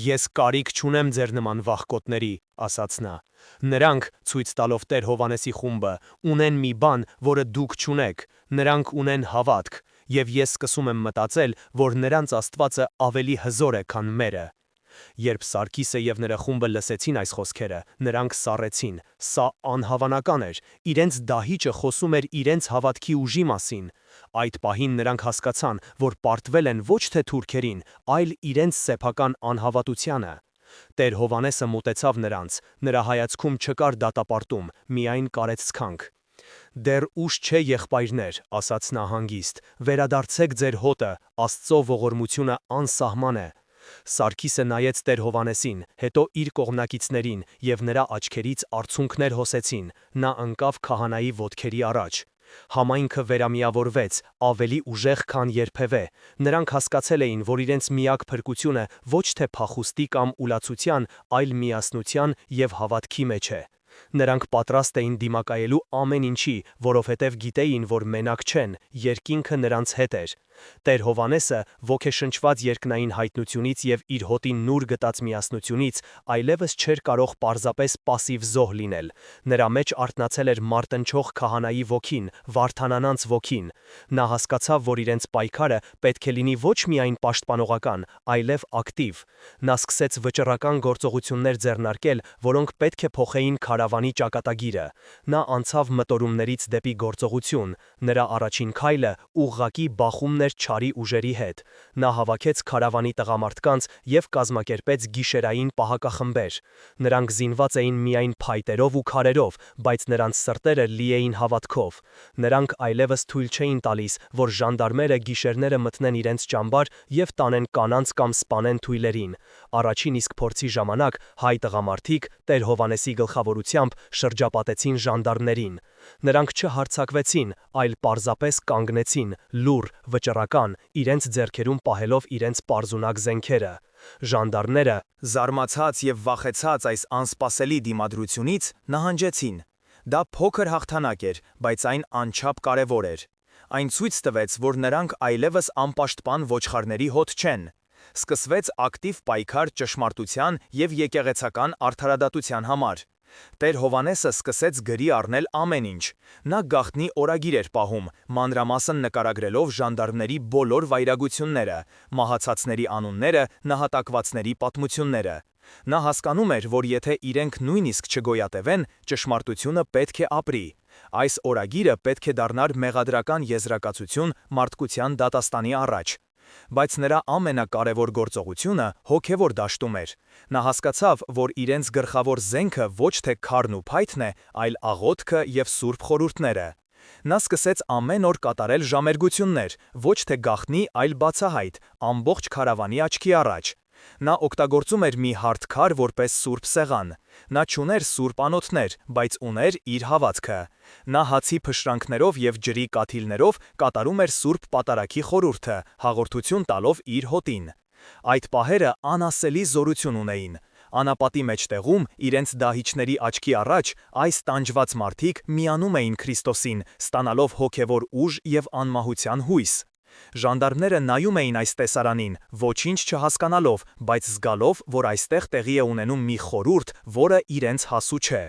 «Ես կարիք չունեմ ձեր նման վախկոտների», ասաց նա։ «Նրանք, ցույց տալով Տեր Հովհաննեսի խումբը, ունեն մի բան, որը դուք չունեք, նրանք ունեն հավատք, և ես սկսում եմ մտածել, որ նրանց Աստվածը ավելի հզոր է, քան մերը»։ Երբ Սարգիսը և նրա խումբը լսեցին այս խոսքերը, նրանք սառեցին։ Սա անհավանական էր։ Իրենց դահիճը խոսում էր իրենց հավատքի ուժի մասին։ Այդ պահին նրանք հասկացան, որ պարտվել են ոչ թե թուրքերին, այլ իրենց սեփական անհավատությանը։ Տեր Հովհաննեսը մոտեցավ նրանց, նրա հայացքում չկար դատապարտում, միայն կարեկցանք։ «Դեռ ուշ չէ, եղբայրներ», ասաց նա հանգիստ, «վերադարձեք ձեր հոտը, Աստծո ողորմությունը անսահման է»։ Սարգիսը նայեց Տեր Հովհաննեսին, հետո իր կողմնակիցներին, և նրա աչքերից արցունքներ հոսեցին։ Նա ընկավ քահանայի ոտքերի առաջ։ Համայնքը վերամիավորվեց, ավելի ուժեղ, քան երբևէ։ Նրանք հասկացել էին, որ իրենց միակ փրկությունը ոչ թե փախուստի կամ ուրացության, այլ միասնության և հավատքի մեջ է։ Նրանք պատրաստ էին դիմակայելու ամեն ինչի, որովհետև գիտեին, որ մենակ չեն, երկինքը նրանց հետ էր։ Տեր Հովհաննեսը, ոգեշնչված երկնային հայտնությունից և իր հոտին նուր գտած միասնությունից, այլևս չէր կարող պարզապես պասիվ զոհ լինել։ Նրա մեջ արթնացել էր մարտնչող քահանայի ոգին, վարդանանանց ոգին։ Նա հասկացավ, որ իրենց պայքարը պետք է լինի ոչ միայն պաշտպանողական, այլև ակտիվ։ Նա սկսեց վճռական գործողություններ ձեռնարկել, որոնք պետք է փոխեին քարավանի ճակատագիրը։ Նա անցավ մտորումներից դեպի գործողություն։ Նրա առաջին քայլը ուղղակի բախումն էր չարի ուժերի հետ։ Նա հավաքեց քարավանի տղամարդկանց և կազմակերպեց գիշերային պահակախմբեր։ Նրանք զինված էին միայն փայտերով ու քարերով, բայց նրանց սրտերը լի էին հավատքով։ Նրանք այլևս թույլ չէին տալիս, որ ժանդարմերը գիշերները մտնեն իրենց ճամբար և տանեն կանանց կամ սպանեն թույլերին։ Առաջին իսկ փորձի ժամանակ հայ տղամարդիկ Տեր Հովհաննեսի գլխավորությամբ շրջապատեցին ժանդարմներին։ Նրանք չհարձակվեցին, այլ պարզապես կանգնեցին, լուռ, վճռական, իրենց ձեռքերում պահելով իրենց պարզունակ զենքերը։ Ժանդարմները, զարմացած և վախեցած այս անսպասելի դիմադրությունից, նահանջեցին։ Դա փոքր հաղթանակ էր, բայց այն անչափ կարևոր էր։ Այն ցույց տվեց, որ նրանք այլևս անպաշտպան ոչխարների հոտ չեն։ Սկսվեց ակտիվ պայքար ճշմարտության և եկեղեցական արդարադատության համար։ Տեր Հովհաննեսը սկսեց գրի առնել ամեն ինչ։ Նա գաղտնի օրագիր էր պահում, մանրամասն նկարագրելով ժանդարմների բոլոր վայրագությունները, մահացածների անունները, նահատակվածների պատմությունները։ Նա հասկանում էր, որ եթե իրենք նույնիսկ չգոյատևեն, ճշմարտությունը պետք է ապրի։ Այս օրագիրը պետք է դառնար մեղադրական եզրակացություն մարդկության դատաստանի առաջ։ Բայց նրա ամենակարևոր գործողությունը հոգևոր դաշտում էր։ Նա հասկացավ, որ իրենց գլխավոր զենքը ոչ թե քարն ու փայտն է, այլ աղոթքը և սուրբ խորհուրդները։ Նա սկսեց ամեն օր կատարել ժամերգություններ, ոչ թե գաղտնի, այլ բացահայտ, ամբողջ քարավանի աչքի առաջ։ Նա օգտագործում էր մի հարթ քար որպես սուրբ սեղան։ Նա չուներ սուրբ անոթներ, բայց ուներ իր հավատքը։ Նա հացի փշրանքներով և ջրի կաթիլներով կատարում էր սուրբ պատարագի խորհուրդը, հաղորդություն տալով իր հոտին։ Այդ պահերը անասելի զորություն ունեին։ Անապատի մեջտեղում իրենց դահիճների աչքի առաջ այս տանջված մարդիկ միանում էին Քրիստոսին, ստանալով հոգևոր ուժ և անմահության հույս։ Ժանդարմները նայում էին այս տեսարանին, ոչինչ չհասկանալով, բայց զգալով, որ այստեղ տեղի է ունենում մի խորհուրդ, որը իրենց հասու չէ։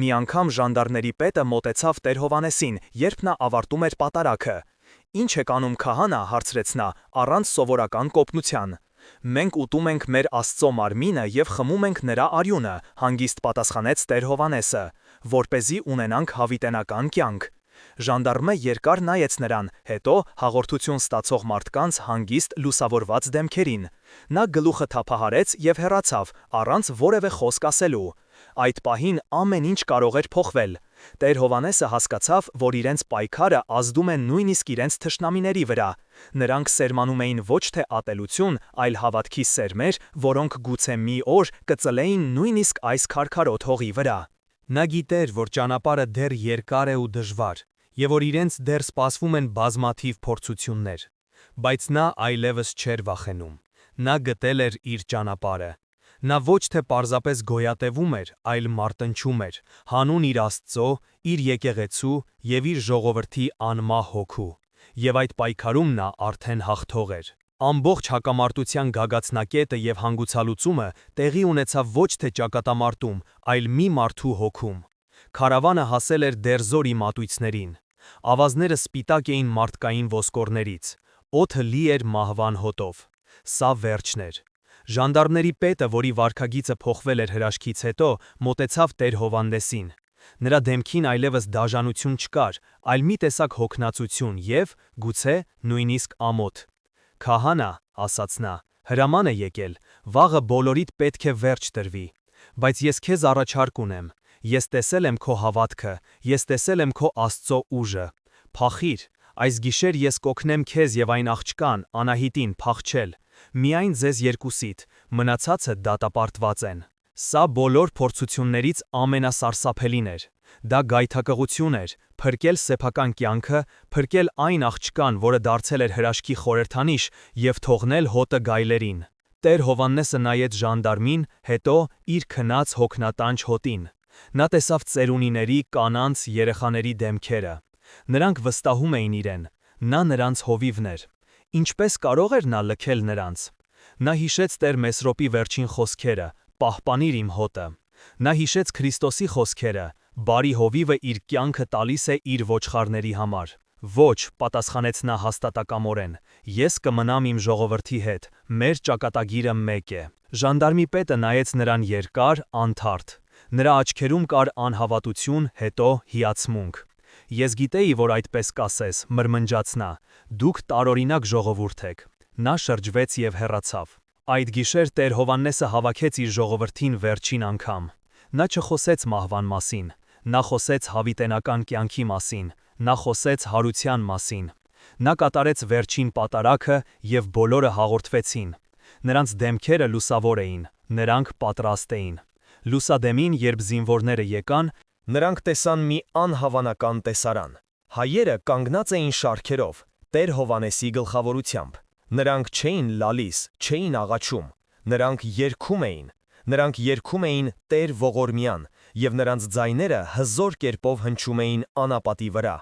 Մի անգամ ժանդարմների պետը մոտեցավ Տեր Հովհաննեսին, երբ նա ավարտում էր պատարագը։ «Ինչ եք անում քահանա», հարցրեց նա, առանց սովորական կոպնության։ «Մենք ուտում ենք մեր Աստծո մարմինը և խմում ենք նրա արյունը», հանգիստ պատասխանեց Տեր Հովհաննեսը, որպեսզի ունենանք հավիտենական կյանք։ Ժանդարմը երկար նայեց նրան, հետո հաղորդություն ստացող մարդկանց հանգիստ լուսավորված դեմքերին։ Նա գլուխը թափահարեց և հեռացավ, առանց որևէ խոսք ասելու։ Այդ պահին ամեն ինչ կարող էր փոխվել։ Տեր Հովհաննեսը հասկացավ, որ իրենց պայքարը ազդում է նույնիսկ իրենց թշնամիների վրա։ Նրանք սերմանում էին ոչ թե ատելություն, այլ հավատքի սերմեր, որոնք գուցե մի օր կծլեին նույնիսկ այս քարքարոտ հողի վրա։ Նա գիտեր, որ ճանապարհը դեռ երկար է ու դժվար, և որ իրենց դեռ սպասվում են բազմաթիվ փորձություններ։ Բայց նա այլևս չէր վախենում։ Նա գտել էր իր ճանապարհը։ Նա ոչ թե պարզապես գոյատևում էր, այլ մարտնչում էր, հանուն իր Աստծո, իր եկեղեցու և իր ժողովրդի անմահ հոգու։ Եվ այդ պայքարում նա արդեն հաղթող էր։ Ամբողջ հակամարտության գագաթնակետը և հանգուցալուծումը տեղի ունեցավ ոչ թե ճակատամարտում, այլ մի մարդու հոգում։ Քարավանը հասել էր Դերզորի մատույցներին։ Ավազները սպիտակ էին մարդկային ոսկորներից։ Օդը լի էր մահվան հոտով։ Սա վերջն էր։ Ժանդարմների պետը, որի վարքագիծը փոխվել էր հրաշքից հետո, մոտեցավ Տեր Հովհաննեսին։ Նրա դեմքին այլևս դաժանություն չկար, այլ մի տեսակ հոգնածություն և, գուցե, նույնիսկ ամոթ։ «Քահանա», ասաց նա, «հրաման է եկել, վաղը բոլորիդ պետք է վերջ տրվի։ Բայց ես քեզ առաջարկ ունեմ։ Ես տեսել եմ քո հավատքը, ես տեսել եմ քո Աստծո ուժը։ Փախիր, այս գիշեր ես կօգնեմ քեզ և այն աղջկան, Անահիտին, փախչել։ Միայն ձեզ երկուսիդ, մնացածը դատապարտված են»։ Սա բոլոր փորձություններից ամենասարսափելին էր։ Դա գայթակղություն էր, փրկել սեփական կյանքը, փրկել այն աղջկան, որը դարձել էր հրաշքի խորհրդանիշ, և թողնել հոտը գայլերին։ Տեր Հովհաննեսը նայեց ժանդարմին, հետո իր քնած հոգնատանջ հոտին։ Նա տեսավ ծերունիների, կանանց, երեխաների դեմքերը։ Նրանք վստահում էին իրեն։ Նա նրանց հովիվն էր։ Ինչպես կարող էր նա լքել նրանց։ Նա հիշեց Տեր Մեսրոպի վերջին խոսքերը. «Պահպանիր իմ հոտը»։ Նա հիշեց Քրիստոսի խոսքերը. «Բարի հովիվը իր կյանքը տալիս է իր ոչխարների համար»։ «Ոչ», պատասխանեց նա հաստատակամորեն, «ես կմնամ իմ ժողովրդի հետ, մեր ճակատագիրը մեկ է»։ Ժանդարմի պետը նայեց նրան երկար, անթարթ։ Նրա աչքերում կար անհավատություն, հետո հիացմունք։ «Ես գիտեի, որ այդպես կասես», մրմնջաց նա, «դուք տարօրինակ ժողովուրդ եք»։ Նա շրջվեց և հեռացավ։ Այդ գիշեր Տեր Հովհաննեսը հավաքեց իր ժողովրդին վերջին անգամ։ Նա չխոսեց մահվան մասին, նա խոսեց հավիտենական կյանքի մասին, նա խոսեց հարության մասին։ Նա կատարեց վերջին պատարագը, և բոլորը հաղորդվեցին։ Նրանց դեմքերը լուսավոր էին, նրանք պատրաստ էին։ Լուսադեմին, երբ զինվորները եկան, նրանք տեսան մի անհավանական տեսարան։ Հայերը կանգնած էին շարքերով, Տեր Հովհաննեսի գլխավորությամբ։ Նրանք չէին լալիս, չէին աղաչում, նրանք երգում էին։ Նրանք երգում էին Տեր Ողորմյան, և նրանց ձայները հզոր կերպով հնչում էին անապատի վրա։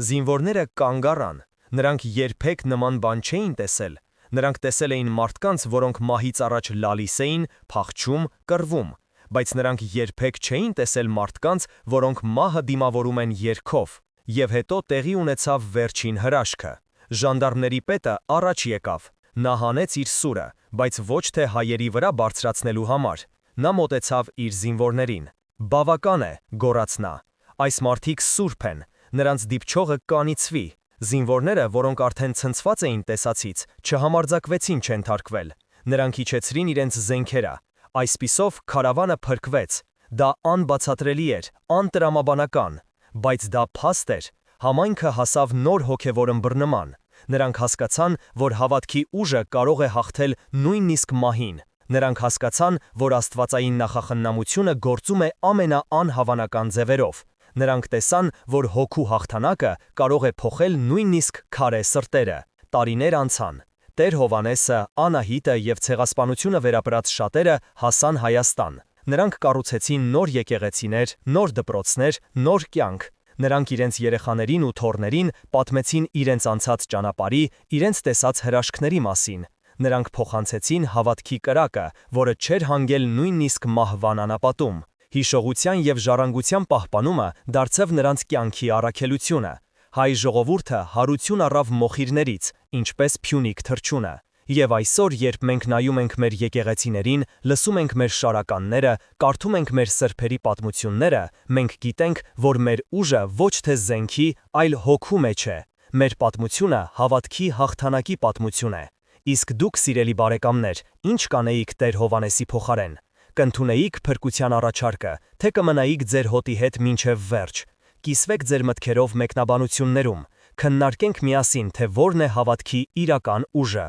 Զինվորները կանգ առան։ Նրանք երբեք նման բան չէին տեսել։ Նրանք տեսել էին մարդկանց, որոնք մահից առաջ լալիս էին, փախչում, կռվում, բայց նրանք երբեք չէին տեսել մարդկանց, որոնք մահը դիմավորում են երգով։ Եվ հետո տեղի ունեցավ վերջին հրաշքը։ Ժանդարմների պետը առաջ եկավ։ Նա հանեց իր սուրը, բայց ոչ թե հայերի վրա բարձրացնելու համար։ Նա մոտեցավ իր զինվորներին։ «Բավական է», գոռաց նա։ «Այս մարդիկ սուրբ են, նրանց դիպչողը կանիծվի»։ Զինվորները, որոնք արդեն ցնցված էին տեսածից, չհամարձակվեցին չենթարկվել։ Նրանք իջեցրին իրենց զենքերը։ Այսպիսով քարավանը փրկվեց։ Դա անբացատրելի էր, անտրամաբանական, բայց դա փաստ էր։ Համայնքը հասավ նոր հոգևոր ըմբռնման։ Նրանք հասկացան, որ հավատքի ուժը կարող է հաղթել նույնիսկ մահին։ Նրանք հասկացան, որ աստվածային նախախնամությունը գործում է ամենաանհավանական ձևերով։ Նրանք տեսան, որ հոգու հաղթանակը կարող է փոխել նույնիսկ քարե սրտերը։ Տարիներ անցան։ Տեր Հովանեսը, Անահիտը և ցեղասպանությունը վերապրած շատերը հասան Հայաստան։ Նրանք կառուցեցին նոր եկեղեցիներ, նոր դպրոցներ, նոր կյանք։ Նրանք իրենց երեխաներին ու թոռներին պատմեցին իրենց անցած ճանապարհի, իրենց տեսած հրաշքների մասին։ Նրանք փոխանցեցին հավատքի կրակը, որը չէր հանգել նույնիսկ մահվան անապատում։ Հիշողության և ժառանգության պահպանումը դարձավ նրանց կյանքի առաքելությունը։ Հայ ժողովուրդը հարություն առավ մոխիրներից, ինչպես Փյունիկ թռչունը։ Եվ այսօր, երբ մենք նայում ենք մեր եկեղեցիներին, լսում ենք մեր շարականները, կարդում ենք մեր սրբերի պատմությունները, մենք գիտենք, որ մեր ուժը ոչ թե զենքի, այլ հոգու մեջ է։ Մեր պատմությունը հավատքի հաղթանակի պատմություն է։ Իսկ դուք, սիրելի բարեկամներ, ինչ կանեիք Տեր Հովանեսի փոխարեն։ Կընդունեիք փրկության առաջարկը, թե կմնայիք ձեր հոտի հետ մինչև վերջ։ Կիսվեք ձեր մտքերով մեկնաբանություններում, քննարկենք միասին, թե որն է հավատքի իրական ուժը։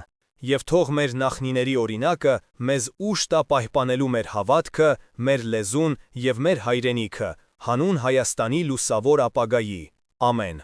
Եվ թող մեր նախնիների օրինակը մեզ ուժ տա պահպանելու մեր հավատքը, մեր լեզուն և մեր հայրենիքը, հանուն Հայաստանի լուսավոր ապագայի։ Ամեն։